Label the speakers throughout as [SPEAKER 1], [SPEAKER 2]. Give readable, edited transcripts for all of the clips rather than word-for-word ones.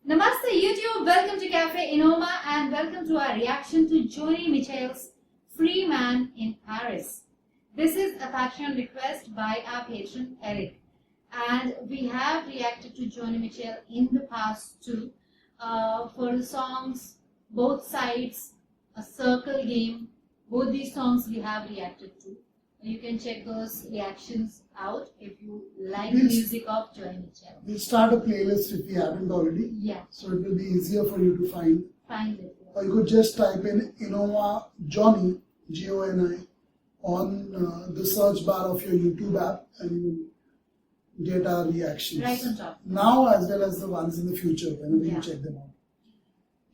[SPEAKER 1] Namaste YouTube, welcome to Cafe Enoma and welcome to our reaction to JONI Mitchell's Free Man in Paris. This is a Patreon request by our patron Eric, and we have reacted to JONI Mitchell in the past too for the songs Both Sides, A Circle Game. Both these songs we have reacted to. You can check those reactions out if you like the music of JONI Mitchell.
[SPEAKER 2] We'll start a playlist if we haven't already.
[SPEAKER 1] Yeah.
[SPEAKER 2] So it will be easier for you to find.
[SPEAKER 1] Find it.
[SPEAKER 2] Or you could just type in Enoma JONI, JONI, on the search bar of your YouTube app and you get our reactions.
[SPEAKER 1] Right on top.
[SPEAKER 2] Now as well as the ones in the future whenever you check them out.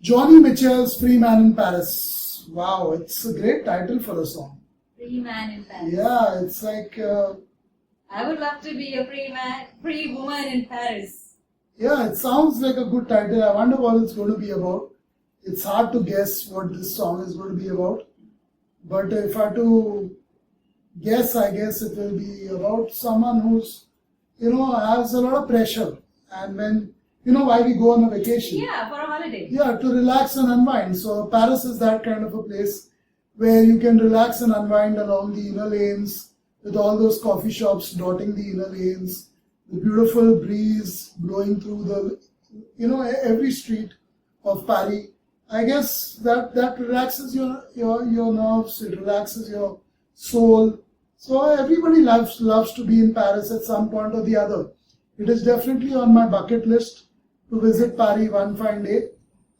[SPEAKER 2] JONI Mitchell's Free Man in Paris. Wow, it's a great title for a song.
[SPEAKER 1] Free Man in Paris.
[SPEAKER 2] Yeah, it's like...
[SPEAKER 1] I would love to be a free woman in Paris.
[SPEAKER 2] Yeah, it sounds like a good title. I wonder what it's going to be about. It's hard to guess what this song is going to be about. But if I had to guess, I guess it will be about someone who's, has a lot of pressure. And when, why we go on a vacation.
[SPEAKER 1] Yeah, for a holiday.
[SPEAKER 2] Yeah, to relax and unwind. So Paris is that kind of a place where you can relax and unwind along the inner lanes, with all those coffee shops dotting the inner lanes, the beautiful breeze blowing through the, every street of Paris. I guess that relaxes your nerves, it relaxes your soul. So everybody loves to be in Paris at some point or the other. It is definitely on my bucket list to visit Paris one fine day.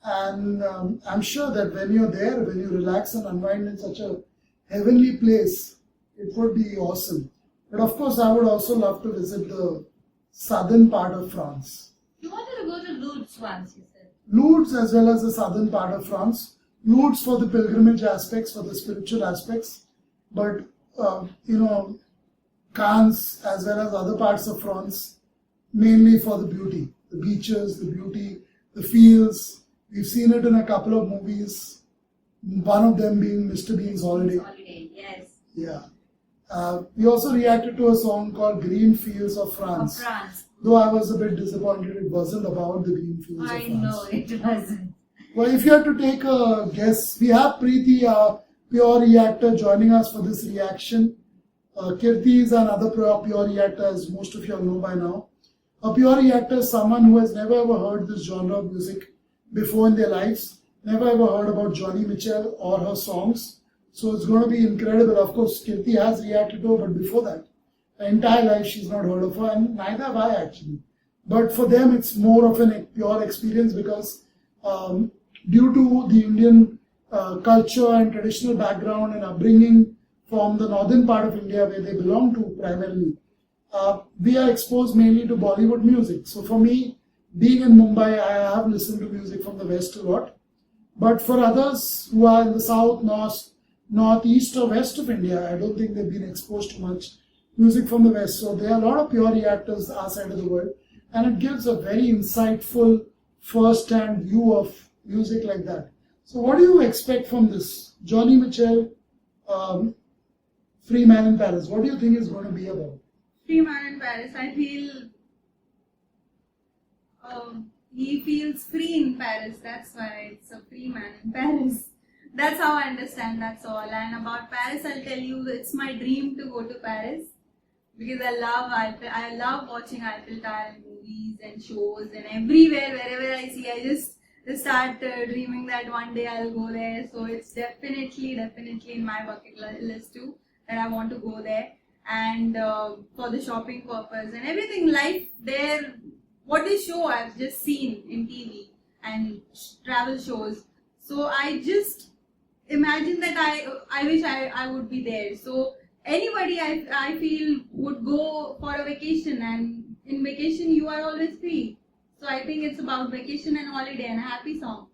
[SPEAKER 2] And I'm sure that when you're there, when you relax and unwind in such a heavenly place, it would be awesome. But of course, I would also love to visit the southern part of France.
[SPEAKER 1] You wanted to go to Lourdes once, you said.
[SPEAKER 2] Lourdes as well as the southern part of France. Lourdes for the pilgrimage aspects, for the spiritual aspects. But, Cannes as well as other parts of France, mainly for the beauty. The beaches, the beauty, the fields. We've seen it in a couple of movies. One of them being Mr. Bean's Holiday.
[SPEAKER 1] Holiday, yes.
[SPEAKER 2] Yeah. We also reacted to a song called Green Fields of France.
[SPEAKER 1] Of France.
[SPEAKER 2] Though I was a bit disappointed it wasn't about the green fields of France.
[SPEAKER 1] I know, it wasn't.
[SPEAKER 2] Well, if you had to take a guess, we have Preeti, our pure reactor, joining us for this reaction. Kirti is another pure reactor, as most of you all know by now. A pure reactor is someone who has never ever heard this genre of music before in their lives, never ever heard about JONI Mitchell or her songs. So it's going to be incredible. Of course, Kirti has reacted to her, but before that, her entire life she's not heard of her, and neither have I actually. But for them, it's more of a pure experience because due to the Indian culture and traditional background and upbringing from the northern part of India where they belong to primarily, we are exposed mainly to Bollywood music. So for me, being in Mumbai, I have listened to music from the West a lot. But for others who are in the south, north, east or west of India, I don't think they've been exposed to much music from the West. So there are a lot of pure reactors our side of the world, and it gives a very insightful first-hand view of music like that. So what do you expect from this JONI Mitchell Free Man in Paris? What do you think is going to be about?
[SPEAKER 3] Free Man in Paris, I feel he feels free in Paris, that's why it's a free man in Paris. That's how I understand, that's all. And about Paris, I'll tell you, it's my dream to go to Paris because I love watching Eiffel Tower in movies and shows and everywhere, wherever I see, I just start dreaming that one day I'll go there. So it's definitely in my bucket list too, that I want to go there. And for the shopping purpose and everything, life there, what they show I've just seen in TV and travel shows. So I just imagine that I wish I would be there. So anybody I feel would go for a vacation, and in vacation you are always free. So I think it's about vacation and holiday and a happy song.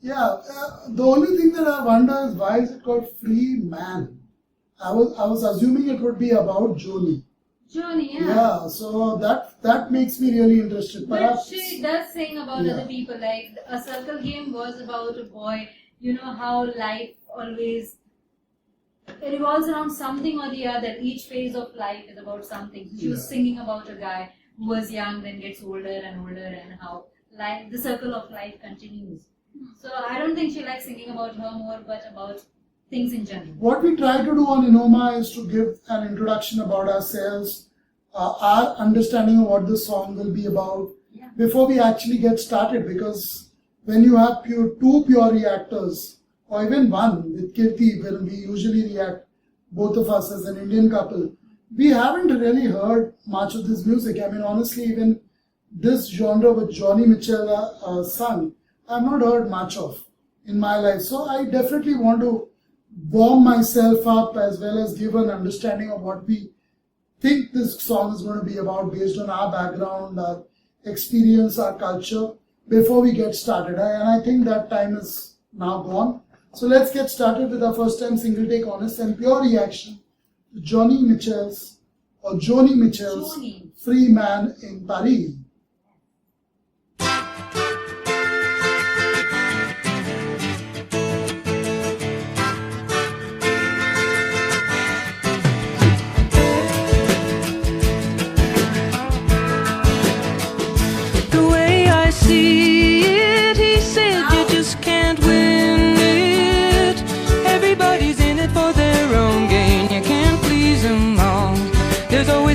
[SPEAKER 2] Yeah, the only thing that I wonder is why is it called Free Man? I was assuming it would be about JONI.
[SPEAKER 1] JONI, yeah.
[SPEAKER 2] Yeah, so that makes me really interested.
[SPEAKER 1] But she does sing about other people. Like A Circle Game was about a boy. You know how life always revolves around something or the other. Each phase of life is about something. She was singing about a guy who was young, then gets older and older, and how life, the circle of life continues. So I don't think she likes singing about her more, but about things in general.
[SPEAKER 2] What we try to do on Enoma is to give an introduction about ourselves, our understanding of what the song will be about before we actually get started. Because when you have two pure reactors, or even one with Kirti, when we usually react, both of us as an Indian couple, we haven't really heard much of this music. I mean, honestly, even this genre which JONI Mitchell sung, I've not heard much of in my life. So I definitely want to warm myself up as well as give an understanding of what we think this song is going to be about based on our background, our experience, our culture before we get started. And I think that time is now gone. So let's get started with our first time single take honest and pure reaction to JONI Mitchell's Free Man in Paris.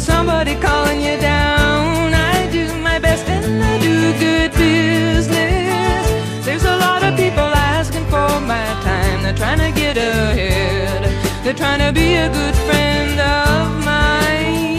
[SPEAKER 4] Somebody calling you down. I do my best and I do good business. There's a lot of people asking for my time. They're trying to get ahead. They're trying to be a good friend of mine.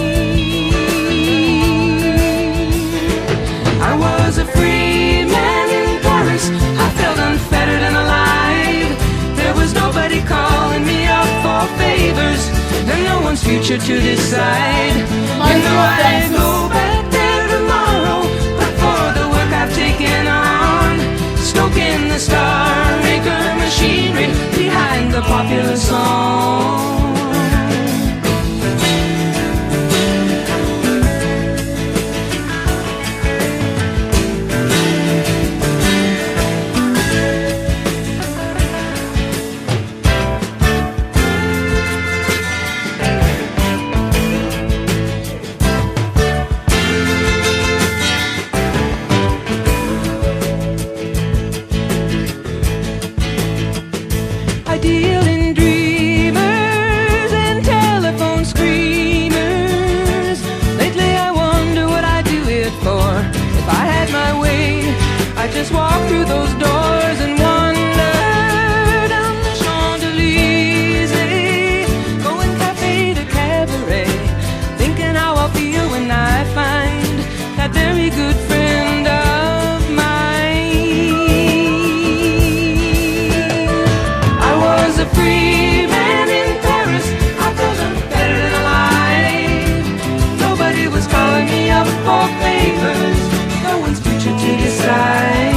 [SPEAKER 4] I was a free man in Paris. I felt unfettered and alive. There was nobody calling me up for favors, and no one's future to decide. You know I go back there tomorrow, but for the work I've taken on, stoking the star maker machinery behind the popular song. Just walk through those doors and wander down the Champs-Elysees, going cafe to cabaret, thinking how I'll feel when I find that very good friend of mine. I was a free man in Paris. I felt better than alive. Nobody was calling me up for favors. No one's future to decide.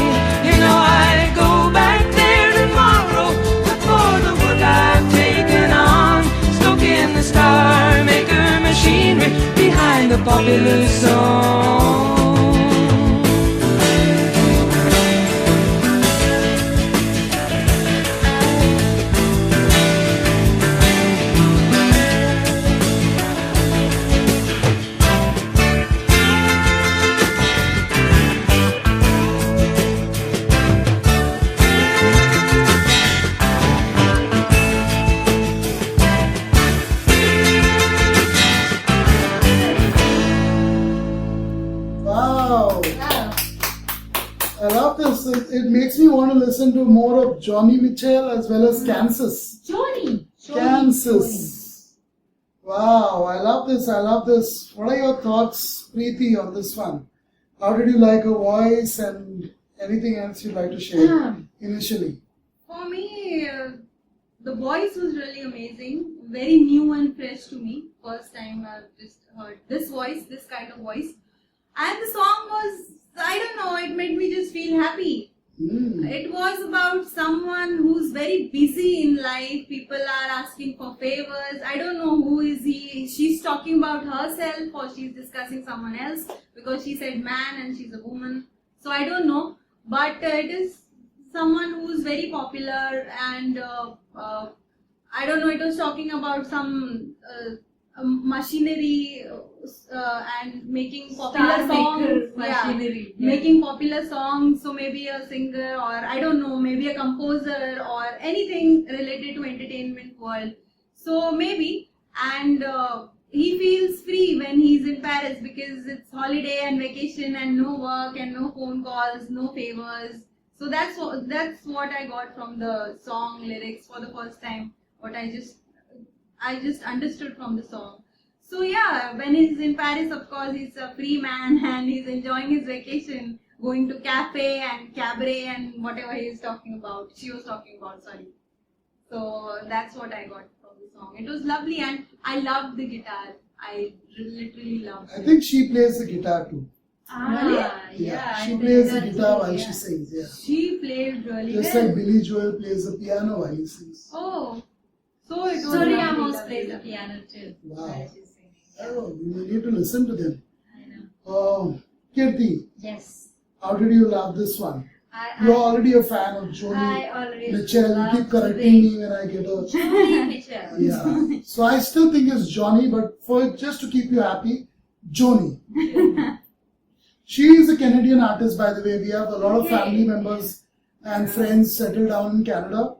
[SPEAKER 4] Star maker machinery behind the popular song.
[SPEAKER 2] It makes me want to listen to more of JONI Mitchell as well as Kansas. Kansas. Wow, I love this. What are your thoughts, Preeti, on this one? How did you like her voice and anything else you'd like to share initially?
[SPEAKER 3] For me, the voice was really amazing. Very new and fresh to me. First time I've just heard this voice, this kind of voice. And the song was, I don't know, it made me just feel happy. It was about someone who's very busy in life. People are asking for favors. I don't know who is he. She's talking about herself or she's discussing someone else because she said man and she's a woman. So I don't know. But it is someone who's very popular and I don't know, it was talking about some machinery and making popular
[SPEAKER 1] Star
[SPEAKER 3] songs.
[SPEAKER 1] maker machinery. Yeah.
[SPEAKER 3] Making popular songs. So maybe a singer, or I don't know, maybe a composer, or anything related to entertainment world. So maybe, and he feels free when he's in Paris because it's holiday and vacation and no work and no phone calls, no favors. So that's what I got from the song lyrics for the first time. What I just understood from the song. So yeah, when he's in Paris, of course, he's a free man and he's enjoying his vacation, going to cafe and cabaret and whatever he was talking about. Sorry. So that's what I got from the song. It was lovely and I loved the guitar. I literally loved
[SPEAKER 2] I
[SPEAKER 3] it.
[SPEAKER 2] think she plays the guitar too.
[SPEAKER 1] Yeah.
[SPEAKER 2] She
[SPEAKER 1] I
[SPEAKER 2] plays the
[SPEAKER 1] think
[SPEAKER 2] guitar
[SPEAKER 1] too,
[SPEAKER 2] while
[SPEAKER 1] yeah.
[SPEAKER 2] she sings. Yeah.
[SPEAKER 3] She played really
[SPEAKER 2] Just
[SPEAKER 3] well.
[SPEAKER 2] like Billy Joel plays the piano while he sings.
[SPEAKER 3] Oh, so it was
[SPEAKER 1] Tori
[SPEAKER 3] lovely,
[SPEAKER 1] Amos
[SPEAKER 3] lovely,
[SPEAKER 1] plays the
[SPEAKER 3] lovely.
[SPEAKER 1] piano too.
[SPEAKER 2] Wow.
[SPEAKER 1] While she's singing.
[SPEAKER 2] Oh, we need to listen to them.
[SPEAKER 1] I know.
[SPEAKER 2] Kirti,
[SPEAKER 1] Yes.
[SPEAKER 2] how did you love this one? You're already a fan of Joni
[SPEAKER 1] I already
[SPEAKER 2] Mitchell. You
[SPEAKER 1] love
[SPEAKER 2] keep correcting me when I get a.
[SPEAKER 1] Joni Mitchell.
[SPEAKER 2] Yeah. So I still think it's Johnny, but for just to keep you happy, Joni. She is a Canadian artist, by the way. We have a lot of family members and friends settled down in Canada,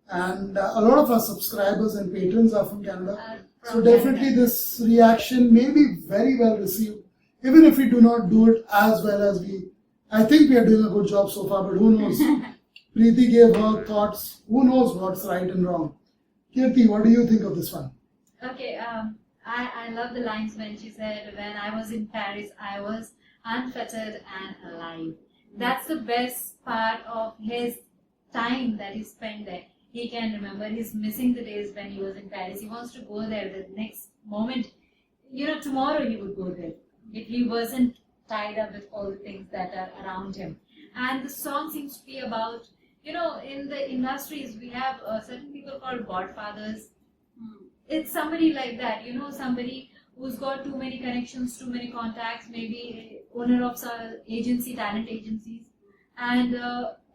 [SPEAKER 2] and a lot of our subscribers and patrons are from Canada. So
[SPEAKER 1] From
[SPEAKER 2] definitely
[SPEAKER 1] Canada.
[SPEAKER 2] this reaction may be very well received, even if we do not do it as well as we. I think we are doing a good job so far, but who knows? Preeti gave her thoughts. Who knows what's right and wrong? Kirti, what do you think of this one?
[SPEAKER 1] Okay, I love the lines when she said, when I was in Paris, I was unfettered and alive. That's the best part of his time that he spent there. He can remember, he's missing the days when he was in Paris. He wants to go there the next moment. Tomorrow he would go there if he wasn't tied up with all the things that are around him. And the song seems to be about, in the industries, we have certain people called godfathers. It's somebody like that, somebody who's got too many connections, too many contacts, maybe owner of some talent agencies. And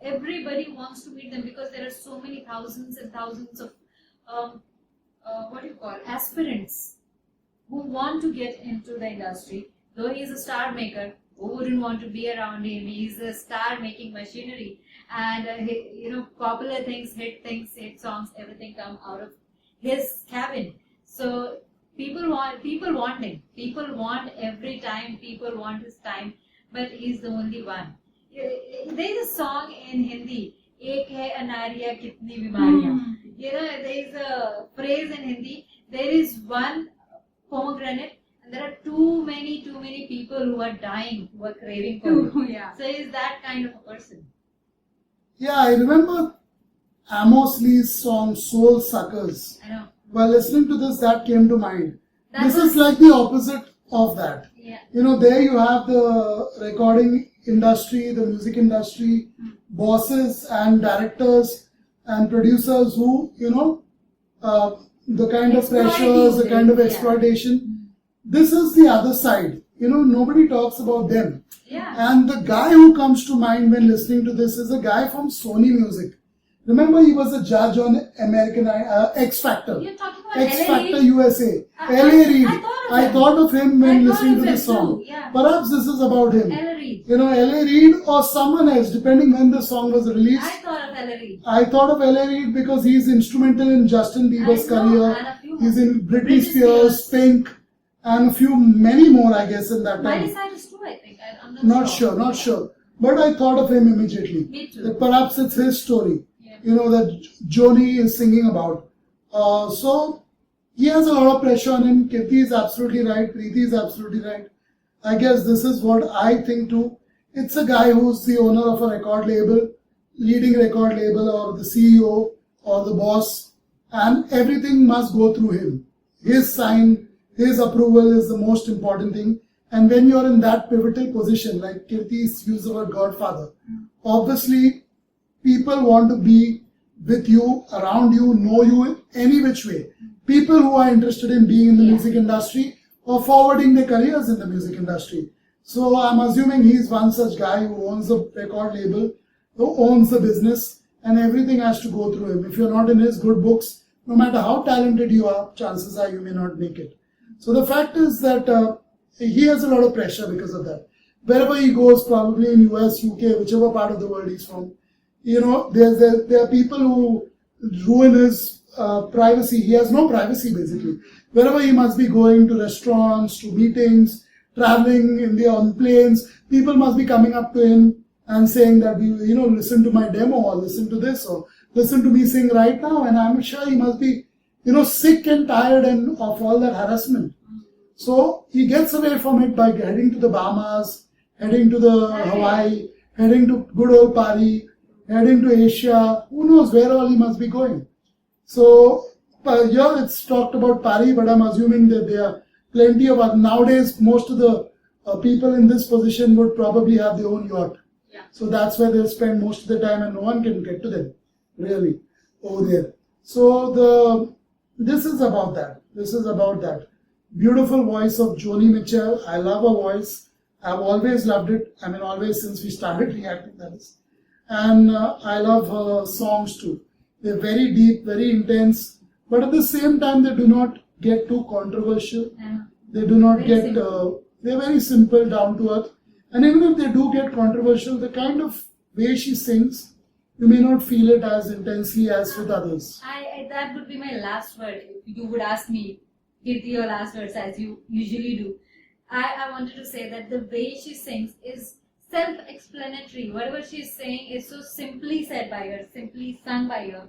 [SPEAKER 1] everybody wants to meet them because there are so many thousands and thousands of, aspirants who want to get into the industry. Though he is a star maker, who wouldn't want to be around him? He's a star making machinery, and popular things, hit songs, everything come out of his cabin. So people want him. People want every time. People want his time, but he's the only one. There's a song in Hindi. Ek hai anariya kitni bimariyan. There is a phrase in Hindi. There is one pomegranate. There are too many people who are dying, who are craving for it.
[SPEAKER 3] Yeah.
[SPEAKER 1] So he's that kind of a person.
[SPEAKER 2] Yeah, I remember Amos Lee's song Soul Suckers.
[SPEAKER 1] I know.
[SPEAKER 2] While listening to this, that came to mind.
[SPEAKER 1] That
[SPEAKER 2] This
[SPEAKER 1] was-
[SPEAKER 2] is like the opposite of that.
[SPEAKER 1] Yeah.
[SPEAKER 2] There you have the recording industry, the music industry, bosses and directors and producers who, the kind of pressures, the kind of
[SPEAKER 1] Yeah.
[SPEAKER 2] exploitation. This is the other side. Nobody talks about them.
[SPEAKER 1] Yeah.
[SPEAKER 2] And the guy who comes to mind when listening to this is a guy from Sony Music. Remember, he was a judge on American X Factor.
[SPEAKER 1] You're talking about
[SPEAKER 2] X
[SPEAKER 1] LA
[SPEAKER 2] Factor
[SPEAKER 1] Reid?
[SPEAKER 2] USA.
[SPEAKER 1] I-
[SPEAKER 2] L.A. Reid.
[SPEAKER 1] I thought of him.
[SPEAKER 2] him
[SPEAKER 1] I
[SPEAKER 2] when
[SPEAKER 1] thought
[SPEAKER 2] listening
[SPEAKER 1] of
[SPEAKER 2] to
[SPEAKER 1] him
[SPEAKER 2] this song.
[SPEAKER 1] too, yeah.
[SPEAKER 2] Perhaps this is about him.
[SPEAKER 1] Ella Reid.
[SPEAKER 2] L.A. Reid or someone else, depending when the song was released.
[SPEAKER 1] I thought of Ella Reid.
[SPEAKER 2] I thought of L.A. Reid because he's instrumental in Justin Bieber's
[SPEAKER 1] I know,
[SPEAKER 2] career.
[SPEAKER 1] and a few
[SPEAKER 2] He's
[SPEAKER 1] more.
[SPEAKER 2] in Britney
[SPEAKER 1] Britney
[SPEAKER 2] Spears,
[SPEAKER 1] Spears.
[SPEAKER 2] Pink, and many more, I guess, in that
[SPEAKER 1] Miley
[SPEAKER 2] time.
[SPEAKER 1] Cyrus too, I think. I'm
[SPEAKER 2] Not sure. But I thought of him immediately.
[SPEAKER 1] Me too.
[SPEAKER 2] That perhaps it's his story.
[SPEAKER 1] Yeah.
[SPEAKER 2] That Joni is singing about. So he has a lot of pressure on him. Kirti is absolutely right. Preeti is absolutely right. I guess this is what I think too. It's a guy who's the owner of a record label, leading record label, or the CEO or the boss, and everything must go through him. His sign, his approval is the most important thing. And when you're in that pivotal position, like Kirti's used the word Godfather, obviously people want to be with you, around you, know you any which way. People who are interested in being in the music industry or forwarding their careers in the music industry. So I'm assuming he's one such guy who owns a record label, who owns the business, and everything has to go through him. If you're not in his good books, no matter how talented you are, chances are you may not make it. So the fact is that he has a lot of pressure because of that. Wherever he goes, probably in US, UK, whichever part of the world he's from, there are people who ruin his privacy. He has no privacy basically. Wherever he must be going to restaurants, to meetings, traveling on planes, people must be coming up to him and saying that, listen to my demo, or listen to this, or listen to me sing right now. And I'm sure he must be, sick and tired of all that harassment. So he gets away from it by heading to the Bahamas, heading to the Hawaii, heading to good old Paris, heading to Asia. Who knows where all he must be going. So here it's talked about Paris, but I'm assuming that there are plenty of nowadays. Most of the people in this position would probably have their own yacht.
[SPEAKER 1] Yeah.
[SPEAKER 2] So that's where they'll spend most of the time, and no one can get to them really over there. So this is about that. This is about that. Beautiful voice of Joni Mitchell. I love her voice. I've always loved it. I mean, always since we started reacting, that is. And I love her songs too. They're very deep, very intense, but at the same time, they do not get too controversial.
[SPEAKER 1] Yeah.
[SPEAKER 2] They do not
[SPEAKER 1] Very
[SPEAKER 2] get,
[SPEAKER 1] simple.
[SPEAKER 2] they're very simple, down to earth. And even if they do get controversial, the kind of way she sings, you may not feel it as intensely as with others.
[SPEAKER 1] That would be my last word. If you would ask me, Kirti, your last words as you usually do. I wanted to say that the way she sings is self-explanatory. Whatever she's saying is so simply said by her, simply sung by her.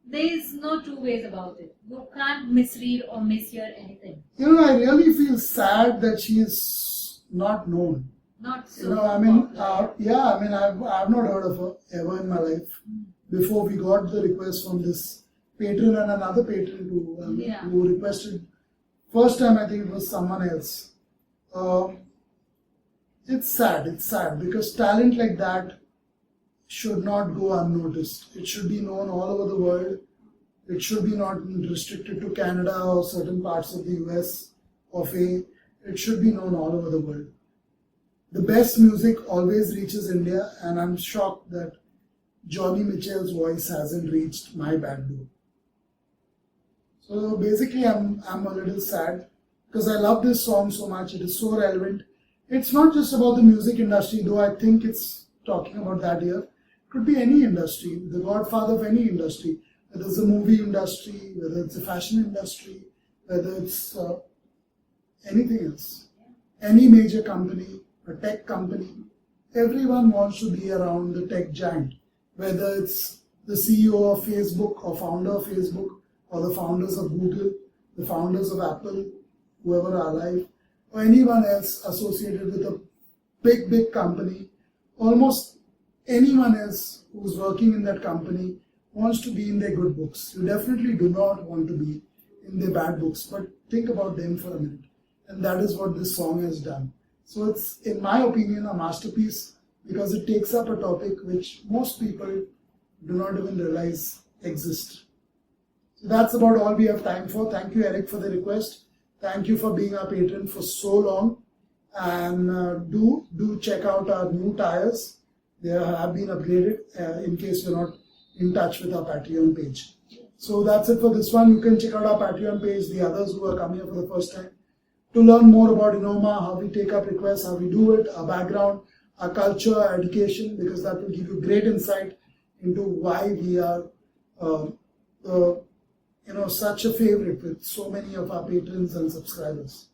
[SPEAKER 1] There is no two ways about it. You can't misread or mishear anything.
[SPEAKER 2] I really feel sad that she is not known.
[SPEAKER 1] Not so.
[SPEAKER 2] I've not heard of her ever in my life. Before we got the request from this patron and another patron who requested. First time I think it was someone else. It's sad because talent like that should not go unnoticed. It should be known all over the world. It should be not restricted to Canada or certain parts of the US or FA. It should be known all over the world. The best music always reaches India, and I'm shocked that Joni Mitchell's voice hasn't reached my back door. So basically I'm a little sad because I love this song so much. It is so relevant. It's not just about the music industry, though I think it's talking about that here. It could be any industry, the godfather of any industry, whether it's the movie industry, whether it's the fashion industry, whether it's anything else. Any major company, a tech company, everyone wants to be around the tech giant, whether it's the CEO of Facebook or founder of Facebook or the founders of Google, the founders of Apple, whoever are alive, or anyone else associated with a big company. Almost anyone else who's working in that company wants to be in their good books. You definitely do not want to be in their bad books, but think about them for a minute. And that is what this song has done. So it's, in my opinion, a masterpiece because it takes up a topic which most people do not even realize exists. So that's about all we have time for. Thank you, Eric, for the request. Thank you for being our patron for so long. And do check out our new tires. They have been upgraded in case you're not in touch with our Patreon page. So that's it for this one. You can check out our Patreon page, the others who are coming here for the first time, to learn more about Enoma, how we take up requests, how we do it, our background, our culture, our education, because that will give you great insight into why we are such a favorite with so many of our patrons and subscribers.